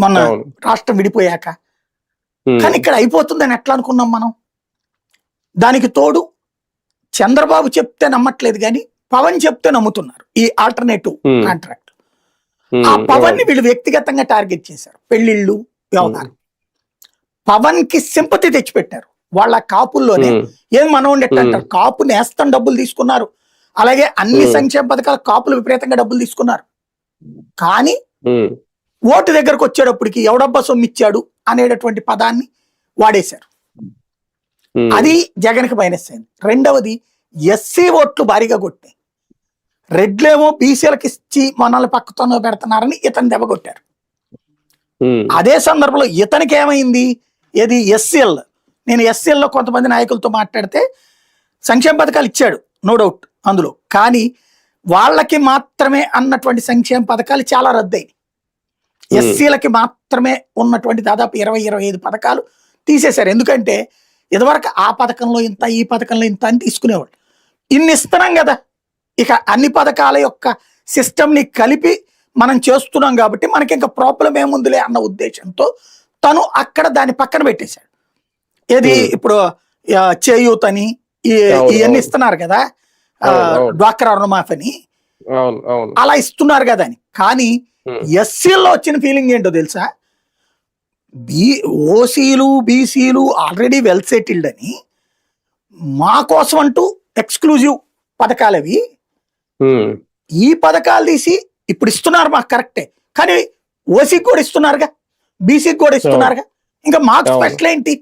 మొన్న రాష్ట్రం విడిపోయాక. కానీ ఇక్కడ అయిపోతుందని ఎట్లా అనుకున్నాం మనం? దానికి తోడు చంద్రబాబు చెప్తే నమ్మట్లేదు కానీ పవన్ చెప్తే నమ్ముతున్నారు ఈ ఆల్టర్నేటివ్ కాంట్రాక్ట్. ఆ పవన్ ని వీళ్ళు వ్యక్తిగతంగా టార్గెట్ చేశారు, పెళ్లిళ్ళు వ్యవహారం. పవన్ కి సింపతి తెచ్చిపెట్టారు వాళ్ళ కాపుల్లోనే. ఏం మనోండి ఎట్లా అంటారు, కాపు నేస్తం డబ్బులు తీసుకున్నారు, అలాగే అన్ని సంక్షేమ పథకాలు కాపులు విపరీతంగా డబ్బులు తీసుకున్నారు. కానీ ఓటు దగ్గరకు వచ్చేటప్పటికి ఎవడబ్బా సొమ్మిచ్చాడు అనేటటువంటి పదాన్ని వాడేశారు. అది జగన్కి మైనస్ అయింది. రెండవది ఎస్సీ ఓట్లు భారీగా కొట్టాయి. రెడ్లేమో బీసీలకు ఇచ్చి మనల్ని పక్కతో పెడుతున్నారని ఇతను దెబ్బకొట్టారు. అదే సందర్భంలో ఇతనికి ఏమైంది, ఏది ఎస్సీఎల్, నేను ఎస్సీఎల్లో కొంతమంది నాయకులతో మాట్లాడితే సంక్షేమ పథకాలు ఇచ్చాడు నో డౌట్ అందులో, కానీ వాళ్ళకి మాత్రమే అన్నటువంటి సంక్షేమ పథకాలు చాలా రద్దయినాయి. ఎస్సీలకి మాత్రమే ఉన్నటువంటి దాదాపు 20-25 పథకాలు తీసేశారు. ఎందుకంటే ఇదివరకు ఆ పథకంలో ఇంత, ఈ పథకంలో ఇంత అని తీసుకునేవాళ్ళు. ఇన్ని ఇస్తున్నాం కదా, ఇక అన్ని పథకాల యొక్క సిస్టమ్ని కలిపి మనం చేస్తున్నాం కాబట్టి మనకి ఇంకా ప్రాబ్లం ఏముందిలే అన్న ఉద్దేశంతో తను అక్కడ దాన్ని పక్కన పెట్టేశాడు. ఏది ఇప్పుడు చేయూత్ అని ఇవన్నీ ఇస్తున్నారు కదా, డ్వాక్రా రుణమాఫీ అని అలా ఇస్తున్నారు కదా అని. కానీ ఎస్సీల్లో వచ్చిన ఫీలింగ్ ఏంటో తెలుసా, ఓసీలు బీసీలు ఆల్రెడీ వెల్ సెటిల్డ్ అని మా కోసం అంటూ ఎక్స్క్లూజివ్ పథకాలు అవి, ఈ పథకాలు తీసి ఇప్పుడు ఇస్తున్నారు మాకు కరెక్టే, కానీ ఓసీకి కూడా ఇస్తున్నారుగా, బీసీకి కూడా ఇస్తున్నారుగా, ఇంకా మాకు స్పెషల్ ఏంటి?